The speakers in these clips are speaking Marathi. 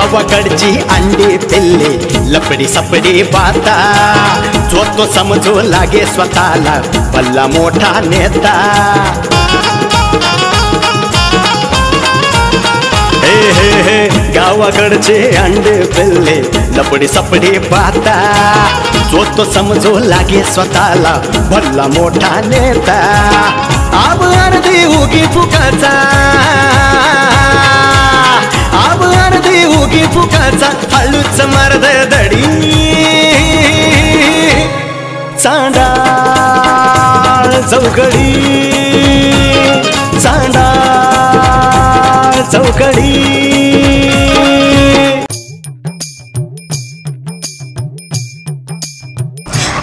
गावाकडची अंडी पिल्ले लपडी सपडी बाता जो तो समजू लागे स्वतःला भल्ला मोठा नेता हे हे हे गावाकडचे अंडे पिल्ले लपडी सपडी बाता जो तो समजू लागे स्वतःला भल्ला मोठा नेता आब अर्धी उगी फुकाचा आब अर्धी उगी फुकाचा हळूच मर्द दडी चांडाळ चौकडी चांडाळ चौकडी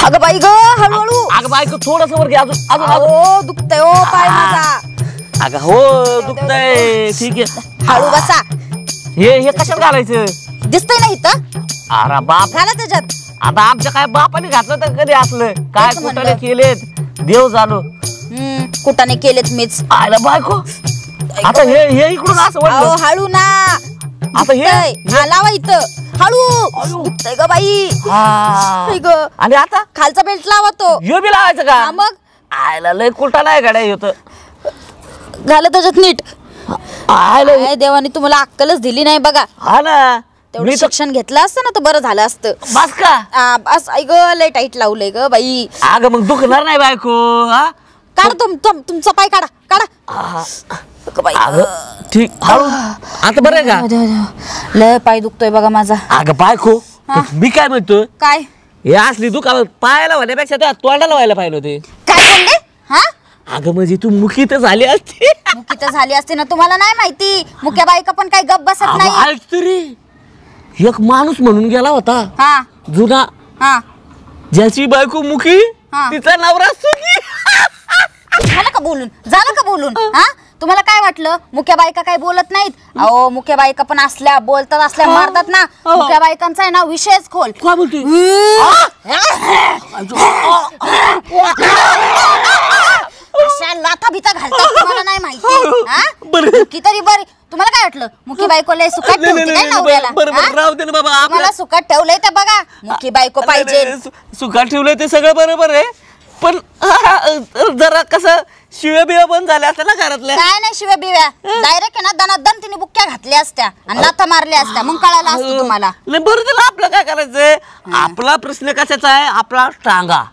अगं बाई ग हळूहळू अगं बाई थोडस वर घे अजून अजून हो दुखतंय ओ पाय माझा अगं हो दुखतंय ठीक आहे हळू बसा हे कशात घालायचं दिसतंय ना इथं अरे बाप घाला त्याच्यात आता आमच्या काय बापाने घातलं तर कधी असलं काय तेच म्हणलं. कुठाने केलेत देव झालो कुठाने केलेत मीच आलं बायको आता हे इकडून असं अहो वाटलं हळू ना आता हे हा लावा इथं हळू दुखतंय ग बाई हा. ग आणि आता खालचा बेल्ट लावा तो यो बी लावायचं हा का मग आयला लय कुठा नाही गाड्या येत घाला त्याच्यात नीट आयला काय देवाने तुम्हाला अक्कलच दिली नाही बघा हा ना तेवढं मी तर शिक्षण घेतलं असतं ना तर बरं झालं असतं बस का बस ऐक लय टाईट लावलंय ग बाई अगं मग दुखणार नाही बायको हा काढा तुमचा पाय काढा काढा ग बाई. अगं ठीक हळू आता बरं आहे का लय पाय दुखतोय बघा माझा अगं बायको मी काय म्हणतो काय हे असली दुखा पायाला होण्यापेक्षा त्या तोंडाला व्हायला पाहिजे होते काय बोलले हा अगं म्हणजे तू मुखी तर झाली असती मुकी तर झाली असते ना तुम्हाला नाही माहिती मुक्या बायका पण काही गप बसत अगं, नाही ऐक तरी एक माणूस म्हणून गेला होता हा जुना हा ज्याची बायको मुखी हा. तिचा नवरा सुखी झालं का बोलून हा तुम्हाला काय वाटलं मुक्या बायका काय बोलत नाहीत अहो मुक्या बायका पण असल्या बोलतात असल्या मारतात ना मुक्या बायकांचा आहे ना विषयच खोल काय बोलतोय अशा लाथा बिथा घालतात तुम्हाला नाही माहिती हा मुकी तरी बरी तुम्हाला काय वाटलं मुकी बायको लय सुखात ठेवते काय नवऱ्याला बरोबर राहू दे ना बाबा मला सुखात ठेवलंय तर बघा मुकी बायको पाहिजे सुखात ठेवलंय ते सगळं बरोबर आहे पण जरा कसं शिव्या बिव्या बंद झाल्या असत्या ना घरातल्या काय नाही शिव्या बिव्या डायरेक्ट आहे ना दनादन तिने बुक्क्या घातल्या असत्या आणि लाथा मारल्या असत्या मग कळायला असतं तुम्हाला बरं त्याला आपलं काय करायचंय आपला प्रश्न कशाचा आहे आपला टांगा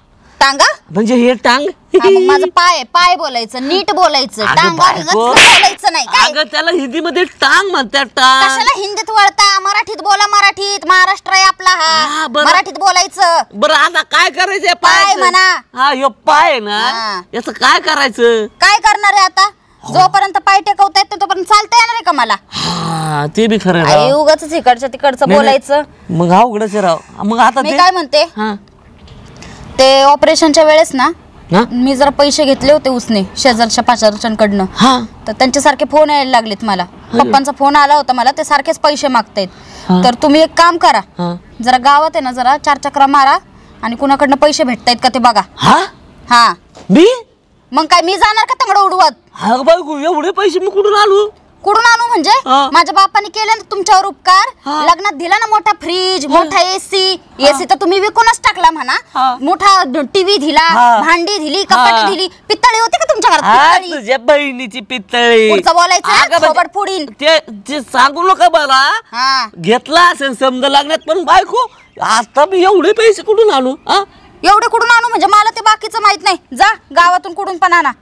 टांगा म्हणजे हे टांग मग माझं पाय बोलायचं नीट बोलायचं अगं टांगा बायको. बोलायचं नाही काय अगं त्याला हिंदी मध्ये टांग म्हणतात टांग कशाला हिंदीत वळता मराठीत बोला मराठीत महाराष्ट्र आहे आपला हा, हा बरं. मराठीत बोलायचं बरं आता काय करायचंय पाय म्हणा. हा ह्यो पाय ना हा. याचं काय करायचं काय करणार आहे आता जोपर्यंत पाय टेकवता येत नाही तोपर्यंत चालता येणार आहे का मला हा ते बी खरं आहे आई राव. उगाच इकडच्या तिकडचं नाही, बोलायचं मग अवघडच आहे राव मग आता मी ते काय म्हणते हा ते ऑपरेशनच्या वेळेस ना हा? मी जरा पैसे घेतले होते उसने शेजारच्या पाजारच्यांकडनं हा तर त्यांच्यासारखे फोन यायला लागलेत मला पप्पांचा फोन आला होता मला ते सारखेच पैसे मागतायत तर तुम्ही एक काम करा हा. जरा गावात आहे ना जरा 4 चक्रा मारा आणि कुणाकडनं पैसे भेटतायत का ते बघा हा हा मी मग काय मी जाणार का तंगड उडवत हा बायको एवढे पैसे मी कुठून आलो कुठून आणू म्हणजे हा. माझ्या बापाने केले ना तुमच्यावर उपकार हा. लग्नात दिला ना मोठा फ्रीज मोठा एसी तर तुम्ही विकूनच टाकला म्हणा हा. मोठा टीव्ही दिला हा. भांडी दिली हा. कपाटी दिली पित्तळी होती का तुमच्या घरात हा पित्तळी? तुझ्या बहिणीची पितळी पुढचं बोलायचं अगं ना, म्हणजे थोबड फोडीन. ते सांगू नका मला हा घेतला असेल समजा लागण्यात पण बायको आता मी एवढे पैसे कुठून आणू हा एवढे कुठून आणू म्हणजे मला ते बाकीचं माहित नाही जा गावातून कुठून पण आणा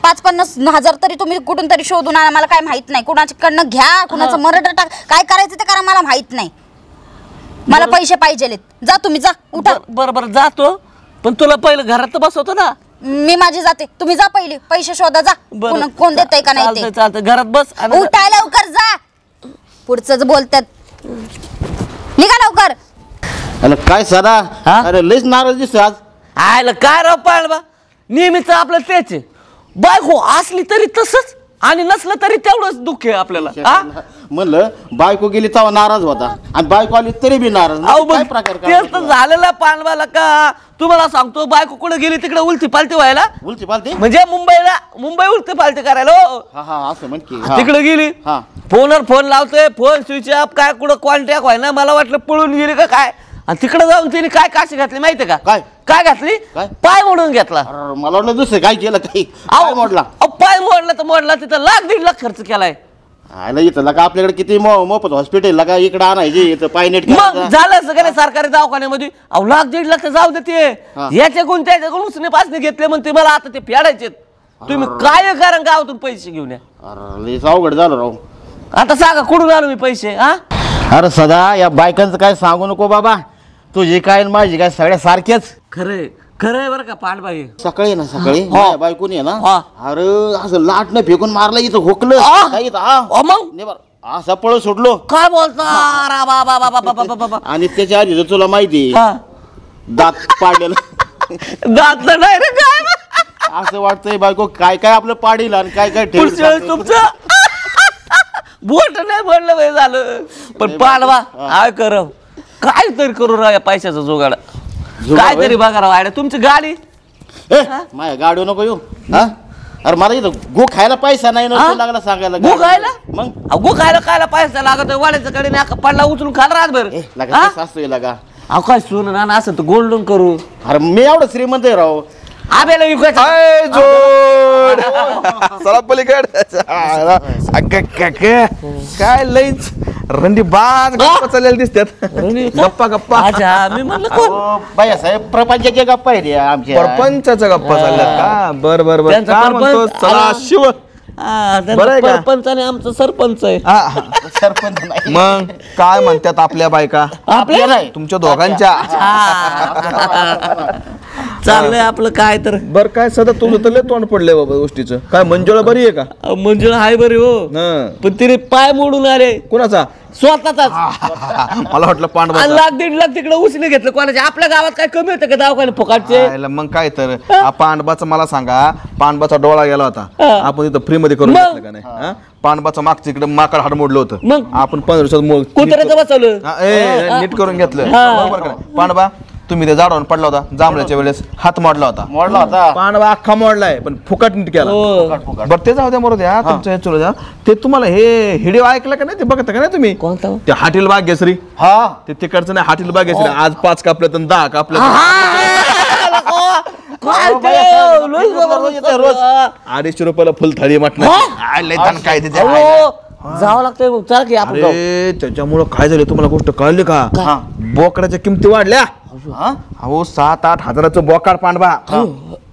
5-50 हजार तरी तुम्ही कुठून तरी शोधून आणा मला काय माहित नाही कुणाच्याकडनं घ्या कुणाचं मर्डर टाक काय करायचं ते करा मला माहित नाही मला पैसे पाहिजेलेत जा तुम्ही जा उठा बरोबर जातो पण तुला पहिलं घरात तर बसवतो ना मी माझी जाते तुम्ही जा पहिली पैसे शोधा जा कोण देतय का नाही ते चालतं घरात बस आणि उठाय लवकर जा पुढचंच बोलतात निघा लवकर अरे काय सदा हा? अरे लईच नाराज दिसतो आज आयला काय राव पाळ बा नेहमीच आपलं तेच आहे. बायको असली तरी तसंच आणि नसलं तरी तेवढंच दुःख आहे आपल्याला हा? म्हणलं बायको गेली तेव्हा नाराज होता आणि बायको आली तरी बी नाराज. अहो, काय मग प्रकार तेच तर झालेला पानवाला का तुम्हाला सांगतो बायको कुठे गेली तिकडे उलटी पालटी व्हायला उलटी पालती. म्हणजे मुंबई उलटी पालटी करायला हो. हा हा असं म्हण की. तिकडे गेली हा. फोनवर फोन लावतोय फोन स्विच ऑफ काय कुठं कॉन्टॅक्ट व्हायला मला वाटलं पळून गेली का काय आणि तिकडे जाऊन तिने काय काशी घातली माहितीये का काय? काय घातली काय? पाय मोडून घेतला. अरे, मला वाटलं दुसरं काय केलं काही काय मोडला. पाय मोडला तर मोडला तिथं 1,00,000-1,50,000 खर्च केलाय. आयला इथं लगा आपल्याकडे किती मोफत हॉस्पिटल लगा इकडे आणायचे इथं पाय नेट मग झालं सगळं सरकारी दवाखान्यामध्ये 1,00,000-1,50,000 जाऊ देते याच्याकडून त्याच्याकडून उसने पासने घेतले म्हणते मला आता ते फेडायचे. तुम्ही काय करा गावातून पैसे घेऊन या. अरे लयच अवघड झालं राव. आता सांगा कुठून आलो मी पैसे हा? अरे सदा या बायकांचं काय सांगू नको बाबा. तुझी काय आणि माझी काय सगळ्या सारख्याच. खरंय खरंय बरं का पांडबाई. सकाळी ना सकाळी बायकोनी आहे हा. ना अरे असं लाटणं फेकून मारलं इथं होकलं काय इथं मग नाही बरं असं पळ सोडलो. काय बोलता रा बा बा बा बा बा बा बा. आणि त्याच्या आधी तर तुला माहिती हा. दात पाडलेलं दातलं नाही रे काय असं वाटतंय बायको काय काय आपलं पाडील आणि काय काय ठेवलं पुढच्या वेळेस तुमचं बोट नाही म्हणलं बाई झालं पण पांडवा काय कर काय तरी करू राव या पैशाचा जुगाड काय तरी बघा राव आयडिया तुमची गाडी ए, माझ्या गाडी नको येऊ हा अरे मला इथं गो खायला पैसा नाही ना लागला सांगायला. गो खायला मग गो खायला पैसा लागत वाड्याच्या कडे नाही पडला उचलून खाल राहत बरं लगा सासू लगा. अहो काय सोनं ना असं तर गोल्ड लोन करू. अरे मी एवढं श्रीमंत आहे राव. आबेला विकायचं हाय जोड चला पलीकडे काय लईच रंडी बाज गप्पा चाललेल्या दिसतात. गप्पा गप्पा अच्छा मी म्हणलं कोण बाया साहेब प्रपंचाच्या गप्पा आहेत या आमच्या. परपंचाच्या गप्पा चालल्यात का बर बर बर त्यांचा काय परपंच म्हणतो चला आला. शिव बरं आहे का? सरपंच आणि आमचं सरपंच आहे हा, हा. सरपंच नाही मग काय म्हणतात आपल्या बायका आपल्या नाही. तुमच्या दोघांच्या चाललंय आपलं काय तर बर काय सदा तुझं तर लय तोंड पडलंय बाबा गोष्टीचं काय मंजुळा बरी आहे का मंजुळा हाय बरी हो हं. पण तिने पाय मोडून आले कुणाचा स्वतःचाच मला वाटलं पांडवा 1,00,000-1,50,000 तिकडे उसने घेतलं कोणाच्या आपल्या गावात काय कमी होतं का दवाखाने फुकाटचे मग काय तर पांडबाचा मला सांगा पांडबाचा डोळा गेला होता आपण इथं फ्री मध्ये करून मग? घेतलं का नाही हा? पांडबाचं मागचं इकडे माकड हाड मोडलं होतं मग? आपण 15 दिवसात कुत्र्याचं बसवलं नीट करून घेतलं बरोबर का नाही? पांडबा तुम्ही ते झाडावर पडला होता जांभळ्याच्या वेळेस हात मोडला होता मोडला होता. पांडवा अख्खा मोडलाय पण फुकट नीट केला बरं ते जाऊ द्या मरू द्या तुमच्या ह्याच्यावर द्या ते तुम्हाला हे हिडिओ ऐकलं का नाही ते बघता का नाही तुम्ही कोणता ते हाटील भाग्यश्री हा ते तिकडचं नाही हाटील भाग्यश्री आज 5 कापले तर 10 कापले काय ते? लय जबरदस्त रोज 250 रुपयाला फुल थाळी मटण काय ते अहो, जावं लागतंय मग. चला की आपण जाऊ. अरे त्याच्यामुळं काय झालं तुम्हाला गोष्ट कळली का बोकडाच्या किमती वाढल्या अहो 7-8 हजाराचं बोकाड पांडवा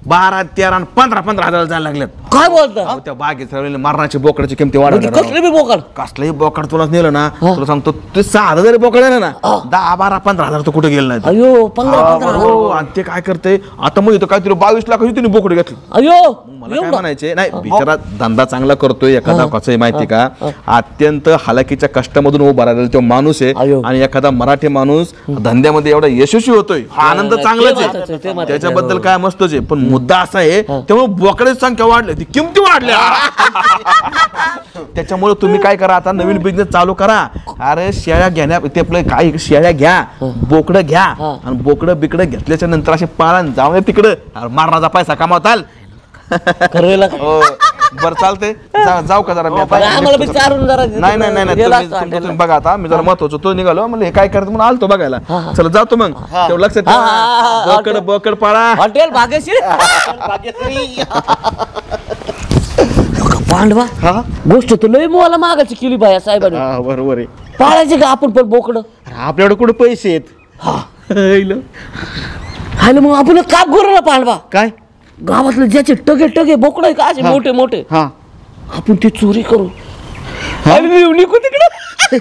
12, 13 आणि 15 हजाराला जायला लागल्यात. काय बोलता अहो, त्या बागेत मरणाची बोकडाची किमती म्हणजे वाढल्या कसले बी बोकड कसलंही बोकाड तुला नेलं ना तुला सांगतो ते 6 हजार बोकड आहे ना 10, 12, 15 हजार तर कुठे गेलं नाही अयो 15 हो आणि ते काय करते आता मग इथं काहीतरी 22 लाखाची तिने बोकड घेतली अयो मला काय म्हणायचे नाही बिचारा धंदा चांगला करतोय एखादा कसं आहे माहिती का अत्यंत हालाकीच्या कष्टामधून उभा राहिलेला तो माणूस आहे अयो. आणि एखादा मराठी माणूस धंद्यामध्ये एवढा यशस्वी होतोय हा आनंद चांगलाच ते आहे महत्वाचं. त्याच्याबद्दल काय मस्तच आहे पण मुद्दा असा आहे त्यामुळे बोकड्याची संख्या वाढली ती किमती वाढल्या त्याच्यामुळे तुम्ही काय करा आता नवीन बिझनेस चालू करा अरे शेळ्या घेण्या ते आपलं काय शेळ्या घ्या बोकडं घ्या आणि बोकडं बिकडं घेतल्याच्या नंतर असे पाळण जाऊन तिकडं मारण्याचा पैसा कमावताल करायला हो बरं चालते जाऊ का जरा मी आता? आम्हाला बी चारून जरा नाही नाही नाही गेला तुम्ही- असतो तुम्ही- हॉटेलला. तुम्ही बघा आता मी जरा महत्वाचं तो निघालो म्हणजे हे काय करायचं म्हणून आलतो बघायला चला जातो मग तेवढं लक्षात हा, हा, ठेवा. हा, बोकड बोकड पाळा हॉटेल भाग्यश्री पांडवा गोष्ट तर लय मोला मागायची केली बाया साहेबांनी हा, बरोबर आहे. पाळायचे का आपण पण बोकड अरे आपल्याकडे कुठे पैसे आहेत हायला मग आपण एक काम करू ना पांडवा काय गावातले ज्याचे टगे टगे बोकड आहे का असे मोठे मोठे हा आपण ते चोरी करू आणि निघू तिकडे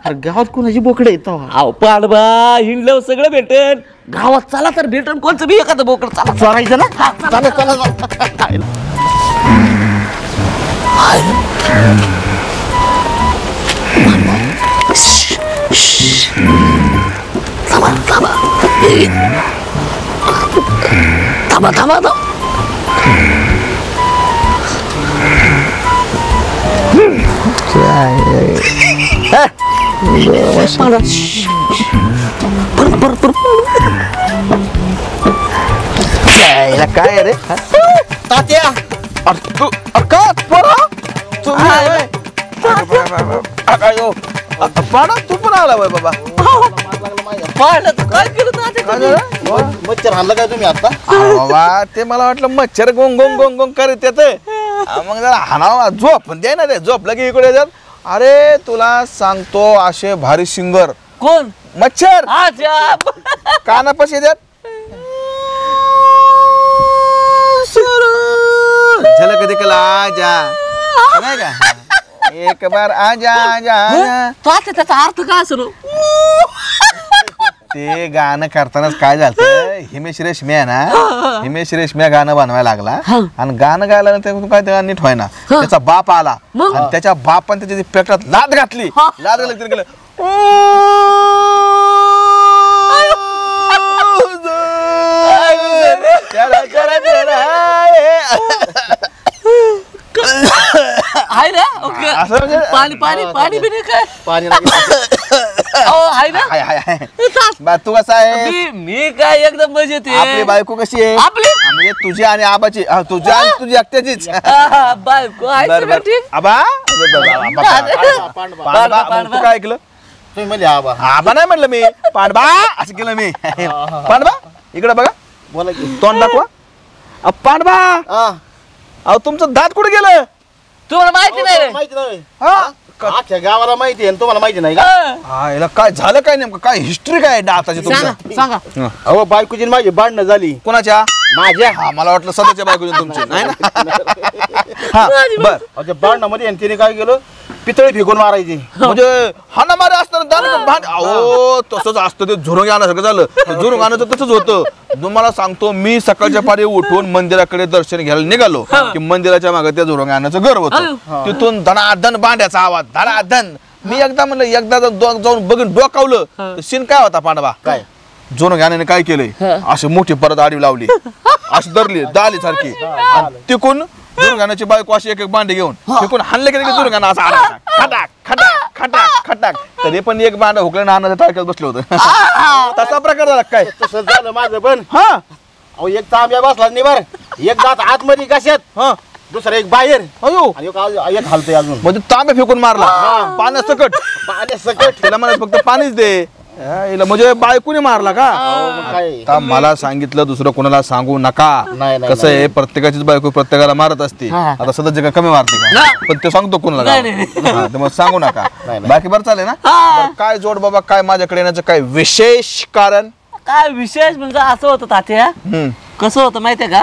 अरे गावात कोणाची बोकडे आहेत तेव्हा? अहो पांडवा हिंडल्यावर सगळं भेटेल गावात चला तर भेटेल कोणचं बी एखादं बोकड चला चोरायचं ना चला चला थांबा थांबा काय रे तात्या अरे तू का पोरा तुम्ही होय? काय हो? पाडा तू पण आला बाय बाबा पाहिलं तर काय केलं तात्या काय तुम्ही? झालं? मच्छर आणलं काय तुम्ही आता बाबा ते मला वाटलं मच्छर गोंग गोंग गोंग गोंग करत येत मग जरा हाणावा झोप पण द्याय ना ते झोपलं की इकडे येतात. अरे तुला सांगतो असे भारी सिंगर कोण मच्छर अच्छा कानापाशी येतात झलक दिखला आजा नाही का एक बार आजा आजा आजा तात्या त्याचा अर्थ काय असलो ते गाणं करतानाच काय झालं हिमेश रेशमिया ना हिमेश रेशमिया गाणं बनवायला लागला आणि गाणं गायला काय ते नीट व्हायना त्याचा बाप आला आणि त्याच्या बापाने त्याच्या पेटात लाद घातली लाद घातली तिने गेलं आहे ना ओके असं म्हणजे पाणी पाणी पाणी बिणी काय पाणी आहे ना हाय हाय हाय बा तू कसा आहे मी काय एकदम मजेत आहे. आपली बायको कशी आहे आपली? म्हणजे तुझी आणि आबाची तुझी आणि तुझी एकट्याचीच बायको आहे बर सगळं बर ठीक आबा पांडबा तू काय ऐकलं तुम्ही म्हणजे आबा आबा नाही म्हणलं मी पांडबा असं केलं मी पांडबा इकडे बघा बोला की तोंड दाखवा पांडबा हा. अहो तुमचं दात कुठे गेलं तुम्हाला माहिती नाही रे माहिती नाही हा अख्ख्या गावाला माहिती आहे आणि तुम्हाला माहिती नाही का हा, याला काय झालं काय नेमकं काय हिस्ट्री काय दाताची तुमचं सांगा सांगा अहो बायकोची आणि माझी भांडणं झाली कोणाच्या माझ्या हा मला वाटलं सध्याच्या बायकोची तुमची नाही ना हा बर अहो, त्या भांडणामध्ये आणि तिने काय केलं पितळी फेकून मारायची म्हणजे हाना मारे असताना दान भांड अहो तसंच असतं ते झुरंग आणण्यासारखं झालं ते झुरंग आणायचं तसंच होतं तुम्हाला सांगतो मी सकाळच्या पारी उठून मंदिराकडे दर्शन घ्यायला निघालो की मंदिराच्या मागे त्या झुरंग आणायचं घर होतं तिथून धनाधन भांड्याचा आवाज धनाधन मी एकदा म्हणलं एकदा जाऊन बघून डोकावलं तर सीन काय होता पांडवा काय झुरंग आणाने काय केलंय अशी मोठी परत आडवी लावली अशी धरली दाली सारखी आणि तिकून दुर्गानाची बायको अशी एक एक भांडे घेऊन तिकून हाणलं की दुर्गाना असा खटाक खटाक खटाक खटाक तरी पण एक भांड हुकलं नानाच्या टाळक्यात बसलं होतं तसा प्रकार झाला काय तसं झालं माझं पण हा अहो एक तांब्या बसला निभार एक दात आतमध्ये कशात हा दुसरा एक बाहेर अयो आणि एक हालतोय अजून म्हणजे तांबे फेकून मारला पाण्यासकट पाण्यासकट त्याला मला फक्त पाणीच दे हिला म्हणजे बायकोने मारला का मग काय आता मला सांगितलं दुसरं कोणाला सांगू नका नाही, नाही, कसं आहे प्रत्येकाचीच बायको प्रत्येकाला मारत असते आता सध्या का कमी मारते का पण ते सांगतो कोणाला हा, तर मग सांगू नका बाकी बरं चालेल ना बरं, काय जोड बाबा काय माझ्याकडे येण्याचं काय विशेष कारण काय विशेष म्हणजे असं होतं तात्या कसं होतं माहितीये का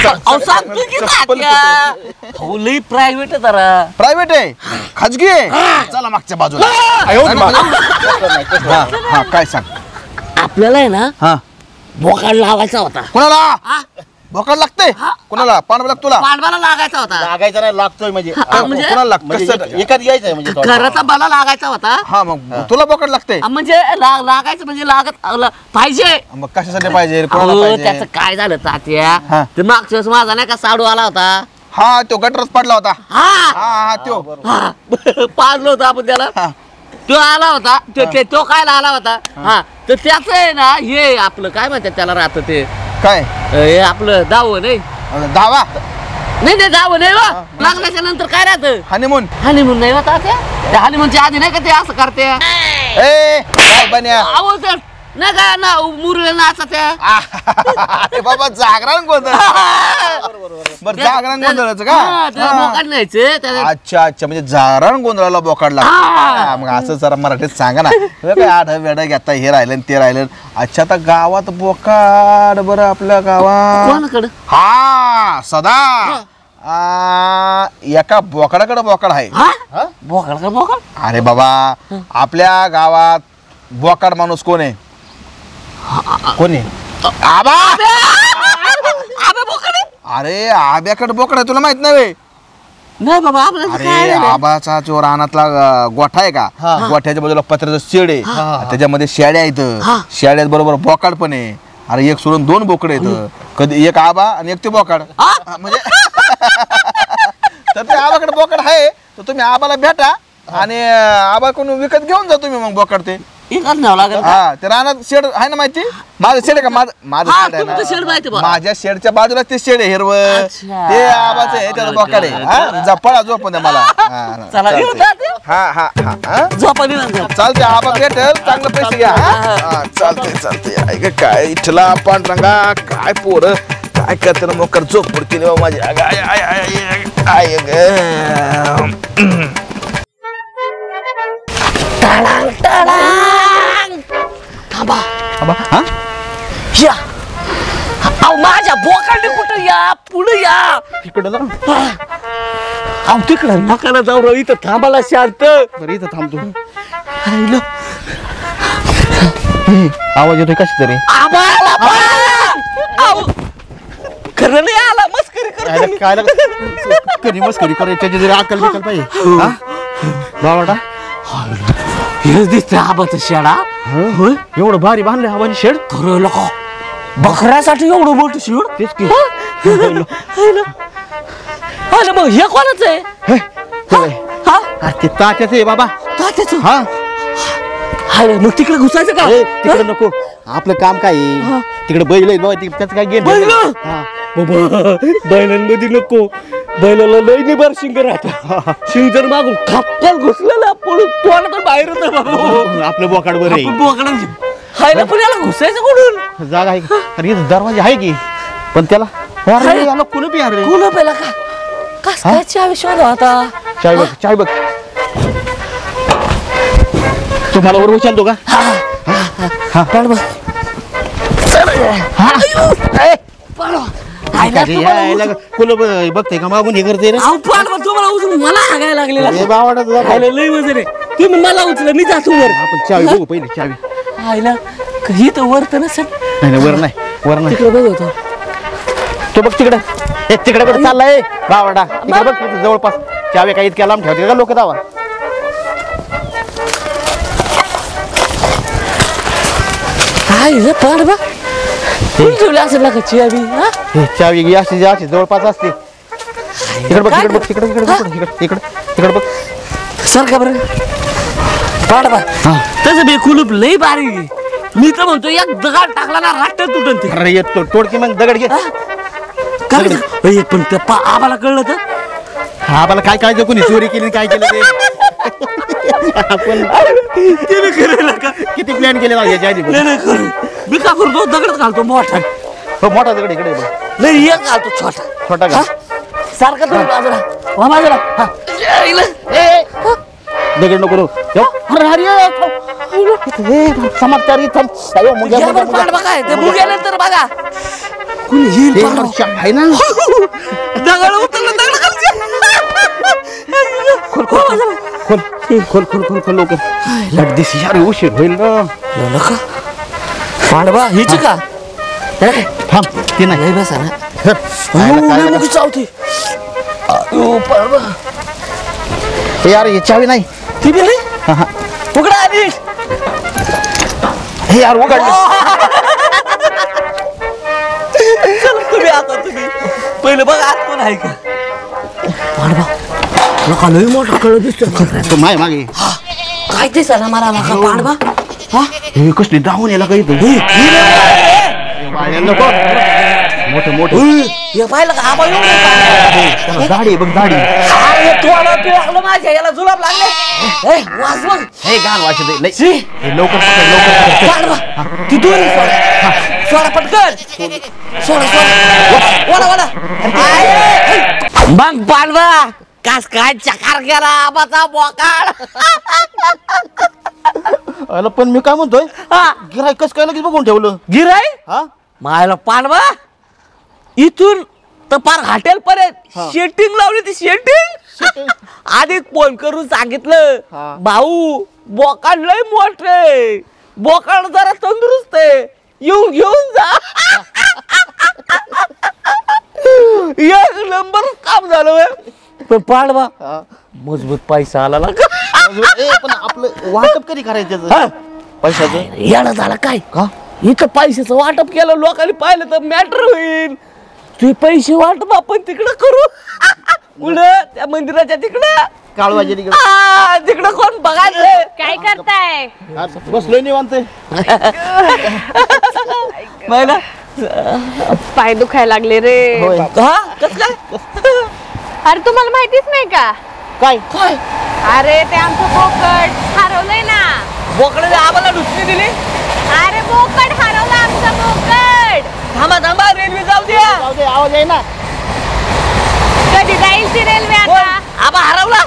अहो, सांगतो की तात्या अहो, लई प्रायव्हेट आहे जरा प्रायव्हेट आहे खाजगी आहे चला मागच्या बाजूला नाही बा. हा, हा, काय सांग आपल्याला आहे ना हा भोकाड लावायचा होता कोणाला भोकाड लागते कोणाला पांडव लाग तुला पांडवाला लागायचा होता लागायचा नाही लागतोय म्हणजे म्हणजे कोणाला लागतं म्हणजे कसं एकात यायचंय म्हणजे थोडं. घराचा मला लागायचा होता हा मग तुला बोकड लागते म्हणजे लागायचं म्हणजे लागत पाहिजे मग कशासाठी पाहिजे कोणाला अहो, पाहिजे त्याचं काय झालं हा. तात्या ते मागच्या वेळेस माझा नाही का साडू आला होता हा तो गटरच पडला होता हा हा हा तो हा. पाजलो होतो आपण त्याला हा. तो आला होता तो काय आला होता हा तर त्याच आहे ना हे आपलं काय म्हणतात त्याला राहतं ते काय हे आपलं दाव नाही दावा नाही दाव नाही बा. लागल्याच्या नंतर काय राहतं हनीमून हनीमून नाही होता त्या हनीमूनच्या आधी नाही का ते असं करते ए काय बन्या आवड नाही का ना मुरळे नाचा त्या अरे बाबा जागरण गोंधळ बरं जागरण गोंधळाचं का मोकाड न्यायचे त्याला अच्छा अच्छा म्हणजे जागरण गोंधळाला बोकाड लागतो मग असं जरा मराठीत सांगा ना हे काय आढ वेड घेता हे राहिलं आणि ते राहिलं अच्छा आता गावात बोकाड बरं आपल्या गावात कोणाकडं हा सदा एका बोकडाकडे बोकड आहे बोकाड का बोकाड अरे बाबा आपल्या गावात बोकाड माणूस कोण आहे कोणी आबा आबे बोकाड आहे? अरे आब्याकडे बोकड आहे तुला माहित नाही नाही बाबा आपल्याला अरे काय नाही. आबाचा जो रानातला गोठा आहे का गोठ्याच्या बाजूला पत्र्याचं शेड आहे त्याच्यामध्ये शेळ्या आहेत शेळ्यात बरोबर बोकाड पण आहे अरे एक सोडून दोन बोकड आहेत कधी एक आबा आणि एक ते बोकाड म्हणजे तर ते आबाकडे बोकड आहे तर तुम्ही आबाला भेटा आणि आबा कोण विकत घेऊन जातो मी मग बोकाड ते इकडं न्यावं लागेल का? हा ते रानात शेड आहे ना माहिती माझं शेड आहे का माझं हा, शेड आहे तुमचं शेड माहिती ना बा. माझ्या शेडच्या बाजूला ते शेड आहे हिरवं अच्छा. ते आबाचं आहे त्याचं बोकाड आहे हा जपळा झोप द्या मला हा, चला चालतंय. घेऊन जाते. हा हा हा हा झोपा निघाल. चालते आबा भेटेल चांगलं पैसे घ्या हा चालतंय ऐक काय इथला पांढरंगा काय पोर काय करते ना मोकर झोप पडते रे माझी I I I I I ग थांबा आबा हा या अहो माझ्या बोकांनी कुठं या पुढे या इकडं जा अहो तिकडं नकाला जाऊ राव इथं थांबाला शांत बरं इथं थांबतो आवाज येतोय कशी तरी आम्हाला खरं नाही आला मस्करी करतो काय कधी मस्करी करायची त्याची जरी अक्कल बिकल पाहिजे हा? बाबाटा हेच दिसतंय आबाचं शेडा होय एवढं भारी बांधलंय आबानी शेड खरं लोक बकऱ्यासाठी एवढं मोठं शेड तेच की अरे मग हे कोणाच आहे हे, ते हा अरे ते तात्याचं आहे बाबा तात्याचं हा अरे मग तिकडे घुसायचं का ए, तिकडे नको आपलं काम काय आहे? तिकडे बैल आहेत बाबा त्याचं काय गेम बैल? हा बाबा बैलांमध्ये नको बैलाला लय निबार शिंग राहत शिंग जर मागून खापक्यात घुसलेला पळून तोंड तर बाहेर होतं बाबा आपलं बोकाड बरं आहे बोकडांची खायला पण याला घुसायचं कुठून जागा आहे का? अरे इथं दरवाजा आहे की पण त्याला अरे याला कुलूप आहे अरे कोण पहिला का कस काय चावी शोध आता चाय बघ तुम्हाला वर उचलतो का पण बघ कुलूप बघते का मागून हे करते रे तुम्हाला उचलून मला हागायला लागलेला हे बावाडा तुझा काय? खायला लय वजन आहे तुम्ही मला उचला मी जातो वर आपण चावी बघू पहिले चावी आईला ही तर वर तर नसेल नाही वर नाही तिकडे बघ होतो तो बघ तिकडे हे तिकडे कुठे चाललाय बावाडा तिकडे बघ तिथं जवळपास चावी काही इतक्या लांब ठेवते का लोक दावा आईला पण बघ ठेवली असेल ना का चावी हा हे चावी अशी अशी जवळपास असते तिकडे बघ तिकडे बघ तिकडे तिकडे बघ इकडे तिकडे बघ सारखा बरं पाड बा तसं बे कुलूप लई बारी मी तर म्हणतो एक दगड टाकला ना राट्ट तुटन ते अरे येतो तोडकी मग दगड घे काय पण ते आम्हाला कळलं तर आम्हाला काय काय कोणी चोरी केली काय केलं ते आपण का किती प्लॅन केले याच्या आधी नाही नाही करू मी का करतो दगड घालतो मोठा हो मोठा दगड इकडे बघ नाही एक घालतो छोटा छोटा का सारखा तुम्ही बाजूला वा बाजूला दगड नको रो समाजकारी बघा ते मुग्यानंतर बघा कुणी येईल आहे ना दगड उतरलं दगड खोल खोल खोल खोल खोल लवकर दिशी अरे उशीर होईल ना का पांडवा हीच का थांब ते नाही बसा ना चावते यार हे चावी नाही ती बिली उघडा आधी हे यार उघडलं तुम्ही आता तुम्ही पहिलं बघ आत कोण आहे का पांडवा नका लई मोठा कळ दिसतो तो माय मागे काय ते सर मला नका पांडवा हा हे कसली धावून याला काही नको मोठं मोठं हे पाहिलं का आबा त्याला दाढी आहे बघ दाढी अरे तोला पिळाकलं माझ्या याला जुलाब लागले ए वाज बघ हे गाण वाचत लय शी हे लवकर पकड, लवकर पकड. पांडवा ती दोरी सोडा पटकन सोडा वडा वडा मग पांडवा कास काय चकार गेला आबाचा बोकाड अरे पण मी काय म्हणतोय हा गिराय कस काय लगेच बघून ठेवलं गिराय हा मायला पांडवा इथून तर पार हॉटेल पर्यंत शेटिंग लावली ती शेटिंग आधीच फोन करून सांगितलं भाऊ बोकाड लय मोठे बोकाड जरा तंदुरुस्त आहे येऊन घेऊन जा एक नंबर काम झालं पण पांडवा मजबूत पैसा आला ना पण आपलं वाटप कधी करायचं पैशाचं याला झालं काय का इथं पैशाचं वाटप केलं लोकांनी पाहिलं तर मॅटर होईल ते पैसे वाटप आपण तिकडं करू कुठं त्या मंदिराच्या तिकडं काळू वाजे तिकडे तिकडं कोण बघायचं काय करताय? बसलोय निवांत. महिला पाय दुखायला लागले रे. हा कस काय अरे तुम्हाला माहितीच नाही का? काय काय अरे ते आमचं बोकड हरवलंय ना. बोकडे आम्हाला नुसती दिली. अरे बोकड हरवलं आमचं बोकड. थांबा थांबा रेल्वे जाऊ द्या. जाऊ दे, आवाज आहे ना. कधी जाईल ती रेल्वे आता? आबा हरवला.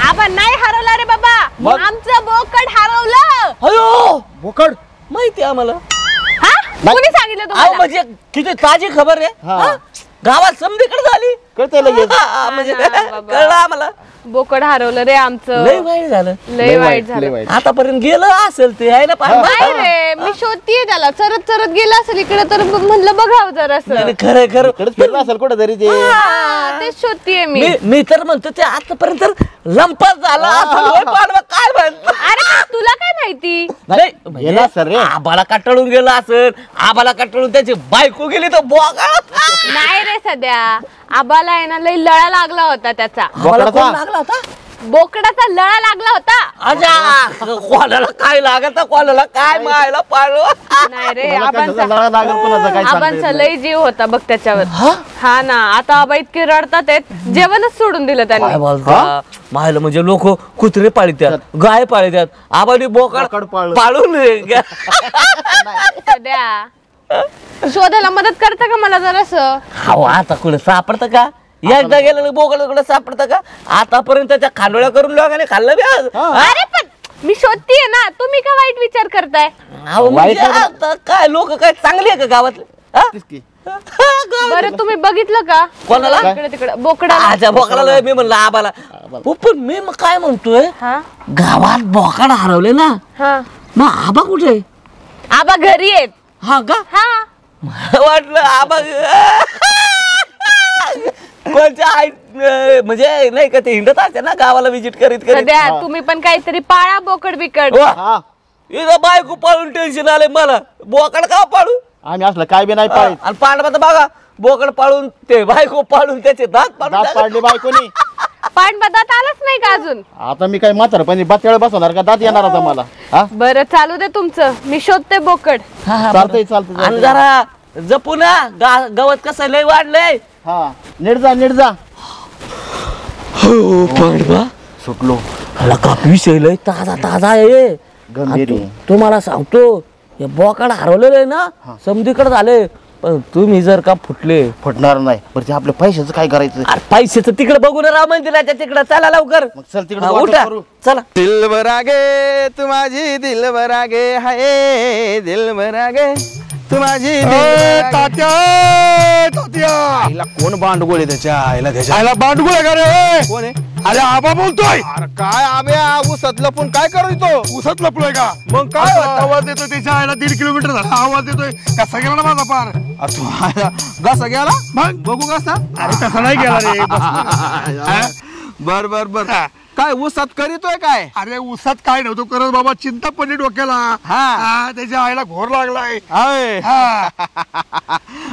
आबा नाही हरवला रे बाबा. मग? आमचं बोकड हरवलं. अयो बोकड माहिती आम्हाला. हा कोणी सांगितलं अहो तुम्हाला? म्हणजे किती ताजी खबर आहे. हा. हा? गावात समधीकडे झाली. कळतंय लगेच. हा, म्हणजे हा ना, बाबा. कळलं आम्हाला. बोकड हरवलं रे आमचं. लय वाईट झालं. लय वाईट झालं. आतापर्यंत गेलं असेल ते आहे ना नाही रे मी शोधतीये त्याला. चरत चरत गेला असेल इकडे तर म्हणलं बघावं जरासं. खरं खरं इकडेच फिरला असेल कुठं तरी ते. तेच शोधतीये मी. मी तर म्हणतो ते आतापर्यंत लंपास झाला असेल. होय पाडवा काय म्हणतो. अरे पण तुला काय माहिती? नाही गेला असेल रे. आबाला कटाळून गेला असेल. आबाला कटाळून त्याची बायको गेली तर बोगा. नाही रे सध्या आबाला आहे ना लय लळा लागला होता त्याचा. आबाला कोण लागला होता. बोकडाचा लळा लागला होता. अच्छा कोणाला काय लागत कोणाला काय मायला पाडलो. नाही रे कोणाला कशाचा आबांचा लळा लागेल, कोणाचा काय सांगता आबांचा येत लय जीव होता बघ त्याच्यावर. हा ना आता आबा इतके रडतात आहेत. जेवणच सोडून दिलं काय त्यांनी. बोलता मायला म्हणजे लोक कुत्रे पाळतात गाय पाळतात. आबानी बोकड बोकड पाळलं. पाळून सध्या शोधायला मदत करता का मला जरासं? हो आता कुठे सापडतं का. एकदा गेलं बोकड कुठे सापडतं का. आतापर्यंत त्या खांडोळ्या करून लोकांनी खाल्लं बी आज. अरे पण मी शोधतीये ना. तुम्ही का वाईट विचार करताय? अहो, म्हणजे आता काय लोक काय चांगली आहे का गावातले. हा? तेच की. बरं तुम्ही बघितलं का? कोणाला? इकडे तिकडे बोकडाला. अच्छा बोकडाला मी म्हणलं आबाला. हो, पण मी मग काय म्हणतोय हा गावात बोकाड हरवले ना. हा मग आबा कुठे. आबा घरी आहेत. हा का हा वाटलं आबा कोणच्या आई म्हणजे नाही का ते हिंडत असते ना गावाला विजिट करीत करीत. सध्या तुम्ही पण काहीतरी पाळा बोकड बिकड. वा, हा इथं बायको पाळून टेन्शन आले मला. बोकड का पाळू. आम्ही असलं काय बी नाही पाळीत. आणि पांडवा तर बघा बोकड पाळून ते बायको पाळून त्याचे दात पाडून दात पाडली बायकोनी. पण दात आलाच नाही का अजून? आता मी काय म्हातारपणी बात्याळ बसवणार का. दात येणार आता मला. हा बरं चालू दे तुमचं. मी शोधते बोकड. चालतंय चालतंय. आणि जरा जपू ना गवत कसं लय वाढलंय. हा नीट जा नीट जा. हो पांडवा सुटलो. ह्याला का विषय लय ताजा ताजा आहे. गंभीर आहे. तुम्हाला सांगतो हे बोकाड हरवलेलं आहे ना समधीकडे झाले. पण तुम्ही जर का फुटले फुटणार नाही. बरं ते आपल्या पैशाचं काय करायचं. अरे पैशाचं तिकडे बघून राव मंदिराच्या तिकडे. चला लवकर मग चल तिकडे हा, वाटप उठा करू. चला. दिल भरागे तू माझी दिल भरागे हाय दिल भरागे तू माझी तात्या तात्या आईला कोण बांडगोळ आहे त्याच्या आईला त्याच्या आयला बांडगुळ आहे का रे? कोण आहे. अरे आबा बोलतोय. अरे काय आब्या ऊसात लपून काय करू तो. उसत लपलोय का? मग काय असा होतं? आवाज देतोय त्याच्या आयला 1.5 किलोमीटर झाला आवाज देतोय. कसा गेला ना माझा पार. अरे तू आईला घसा गेला मग बघू कसा. अरे तसा नाही गेला रे. बस. बर बर बर काय ऊसात करीतोय काय. अरे उसात काय नव्हतं करत बाबा. चिंता पडली डोक्याला. हा, त्याच्या आईला घोर लागलाय. हाय हा.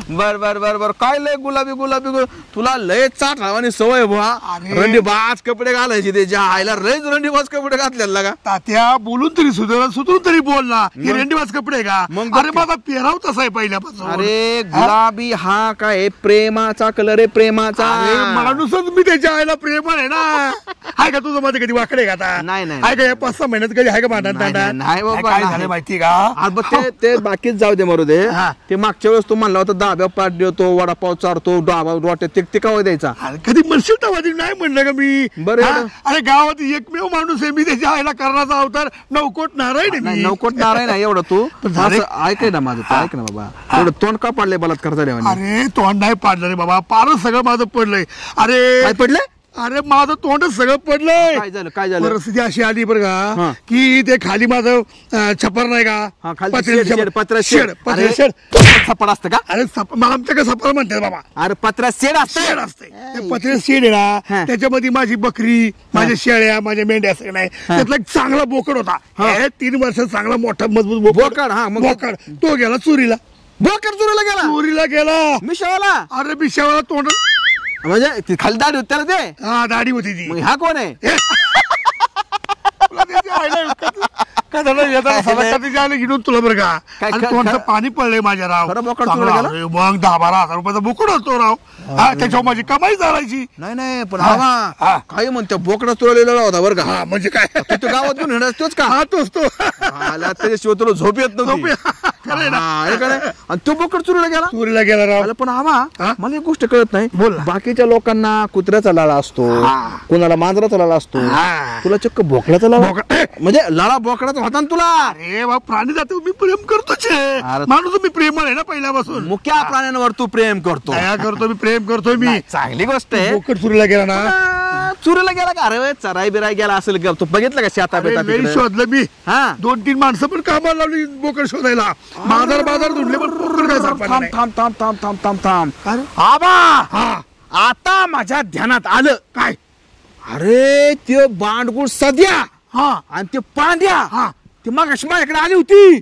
बर बर बर बर काय लय गुलाबी गुलाबी तुला लय चाट लावानी सवय बुवा. अरे. रंडीबाज कपडे घालायचे त्याच्या आईला लयच रंडीबाज कपडे घातलेला का. तात्या बोलून तरी सुधरून तरी बोल ना. हे रेंडीवाज कपडे का? मग अरे माझा पेराव तसा आहे पहिल्यापासून. अरे गुलाबी हा काय प्रेमाचा कलर आहे प्रेमाचा. अरे माणूसच मी त्याच्या आईला प्रेम आहे ना. हाय का तुझं मध्ये कधी वाकडे का आता? नाही, नाही. हाय का 5-6 महिन्यात कधी हाय का भांडण नाही, तांडण? नाही बाबा, काय नाही. झालं माहिती का? आज बघ ते बाकीच जाऊ दे मरू दे. हा. ते मागच्या वेळेस तू म्हणला होता दाब्या पाठ देतो वडापाव चारतो डाबा रोट्या ते का द्यायचा. अरे कधी म्हणशील तेव्हा ती नाही म्हणलं का मी. बरं हा? एवढं. अरे गावात एकमेव माणूस आहे मी त्याच्या आईला करण्याचा अवतार नवकोट नारायण आहे नाही मी. नवकोट नारायण आहे एवढं तू झाले. असं ऐक ना माझं तू ऐक ना बाबा. एवढं तोंड का पाडले बलात्कार झाल्यावर. अरे तोंड नाही पाडलं रे बाबा. पारच सगळं माझं पडलंय. काय अरे पडले. अरे माझं तोंडच सगळं पडलंय. काय झालं काय झालं. परिस्थिती अशी आली बरं हा. का की ते खाली माझं छपर नाही हा, का. खाली पत्र्याचं शेड, शेड, छपर. पत्र्याचं शेड, शेड. पत्र्याचं अरे, शेड. छप्पर असतं का. अरे मग आमच्याकडे सफर म्हणतात बाबा. अरे पत्रा शेड शेड असतं. असते. ते पत्रे शेड आहे हा. ना. त्याच्यामध्ये माझी बकरी माझ्या शेळ्या माझ्या मेंढ्या असं नाही. त्यातला एक चांगला बोकड होता. हे 3 वर्ष चांगला मोठा मजबूत बोकड, हा, मग- बोकड तो गेला चोरीला. बोकड चुरीला गेला चोरीला गेला. मिशावाला. अरे बिशावाला तोंड म्हणजे ती खाली दाढी होती त्याला ते हा दाढी होती ती मग ह्या कोण आहे तुला त्याची आईला विकत- काय झालं येताना सदाकाठी आले घेऊन तुला बरं का काय- आणि काय- तोंडचं काय- पाणी पडलंय माझ्या राव खरं बोकड चांगला चोरला गेला? आहे. मग 10-12 हजार रुपयाचा बोकड असतो राव हा त्याच्यावर माझी कमाई चालायची नाही पण हा. काही म्हणतो बोकडा चोरलेला होता बरं का हा म्हणजे काय तू गावात घेऊन हिंडत तोच का हा तोच तो आला त्याच्याशिवाय तुला झोप येत नव्हती खरंय ना. हा, हे खरंय. आणि तो बोकड चोरीला गेला चोरीला गेला राव आला पण आवा हा? मला एक गोष्ट कळत नाही बोल ना. बाकीच्या लोकांना कुत्र्याचा लाळा असतो हा. कुणाला मांजराचा लाळा असतो हा. तुला चक्क बोकडाचा लाळा बोकड- म्हणजे लाळा बोकडाचा होता ना तुला अरे बा प्राणी जाते मी प्रेम करतोच आहे. अरे- माणूस मी प्रेमळ आहे ना पहिल्यापासून मुक्या प्राण्यांवर तू प्रेम करतो दया करतो मी प्रेम करतोय मी चांगली गोष्ट आहे बोकड चोरीला गेला ना चुरीला गेला का अरे चराई बिराई गेला असेल का तू बघितलं का शेता अरे बेता लई तिकडे? शोधलं मी हा 2-3 माणसं पण कामाला लावली बोकड शोधायला बाजार धुंडले पण बोकड काय सापडलं थांब नाही. थांब थांब थांब थांब थांब थांब अरे? आबा हा आता माझ्या ध्यानात आलं काय अरे ते बांडगुळ सध्या हा आणि ते पांड्या हा ते मागाशी माझ्याकडे आली होती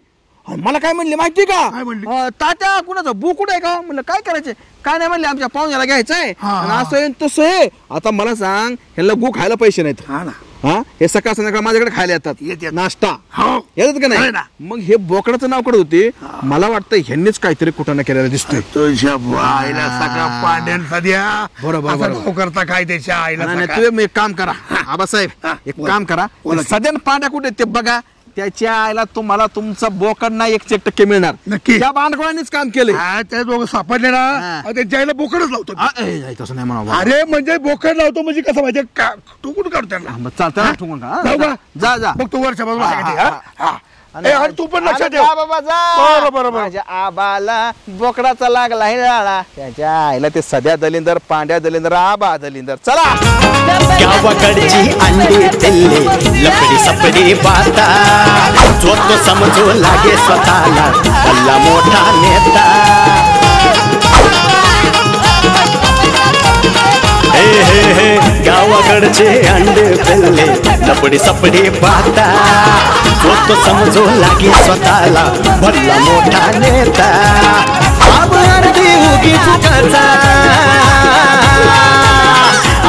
आणि मला काय म्हणले माहिती का काय म्हणली? तात्या कुणाचा बोकुड आहे का म्हणलं काय करायचंय काय नाही म्हणले आमच्या पाहुण्याला घ्यायचंय हा, आणि हा. असं आहे आणि तसं आहे आता मला सांग ह्याला गो खायला पैसे नाहीत हा ना हा हे सकाळ संध्याकाळ माझ्याकडे खायला येतात येतात. नाश्ता हो येतात का आहे नाही ना. मग हे बोकडाचं नाव कडे होते मला वाटतं ह्यांनीच काहीतरी कुठं ना केलेलं दिसतोय तुझ्या आईला सगळा पांड्यान सध्या बरोबर, असं बरोबर. भाव करता काय त्याच्या आईला नाही, नाही, सगळा? तुम्ही एक काम करा आबासाहेब हा, एक बोला. काम करा बोला. सध्या पांड्या कुठे आहेत ते बघा त्याच्या आईला तुम्हाला तुमचा बोकड नाही 1% मिळणार नक्की. त्या बांडगोळांनीच काम केलंय हा, त्या दोघं सापडले ना हा. त्यांच्या आईला बोकडच लावतो तसं नाही म्हणा अरे म्हणजे बोकड लावतो म्हणजे कसं माहिती टुकून काढतो त्यांना चालतं ठोकून का जाऊ का? जा जा मग तू वरच्या बाजूला हा, आहे का ते, हा, हा? हा. ए, आणि तू पण लक्षात ठेव जा बाबा जा बरं, बरं, बरं. माझ्या आबाला बोकडाचा लागला हे लाळा त्याच्या आईला ते सध्या दलिंदर पांड्या दलिंदर आबा दलिंदर चला गावाकडची अंडी पिल्ली लपडी सपडी पाहता जो तो समजू लागे स्वतःला भल्ला मोठा नेता हे गावाकडचे अंडे पिल्ले लपडी सपडी पाहता जो तो समजू लागे स्वतःला भल्ला मोठा नेता आब अर्धी उगी फुकाचा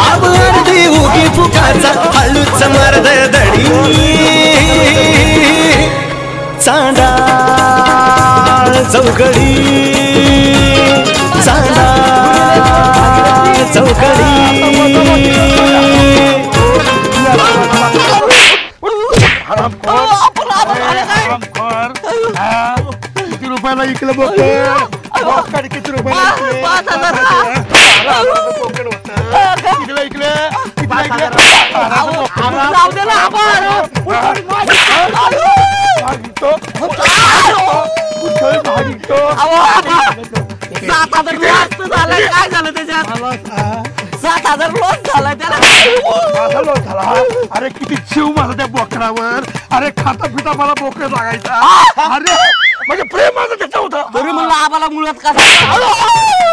आब अर्धी उगी फुकाचा हळूच मर्द दडी चांडाळ चौकडी चांडाळ चौकडी किती रुपयाला इकलं बोकड किती रुपयाला इकलं? 5,000. बोकड होतं. इकलं इकलं कितीला इकलं? जाऊ दे ना आबा. मागितो. कुठं मागितो? अहो, आबा. 7,000 लॉस तर झालं. काय झालं त्याच्यात 7,000 लॉस झाला त्याला. माझा लोट झाला. अरे किती जीव माझा त्या बोकडावर अरे खाता पिता मला बोकड लागायचा अरे म्हणजे प्रेम माझं त्याचं होतं तरी म्हणलं आबाला मुळात कसा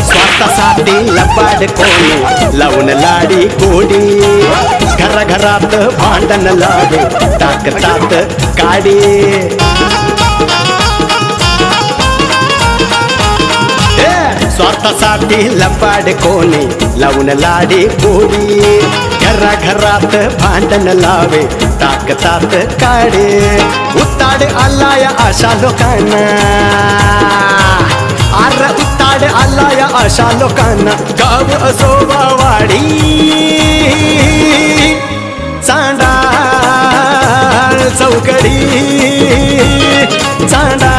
स्वतःसाठी लबाड कोणी लावून लाडी गोडी घराघरात भांडण लावे टाकतात काडी स्वतःसाठी लबाड कोणी लावून लाडी गोडी घराघरात भांडण लावे टाकतात काडे उताड आलाय अशा लोकांना आर उताड आलाय अशा लोकांना गाव असो वा वाडी चांडाळ चौकडी चांडाळ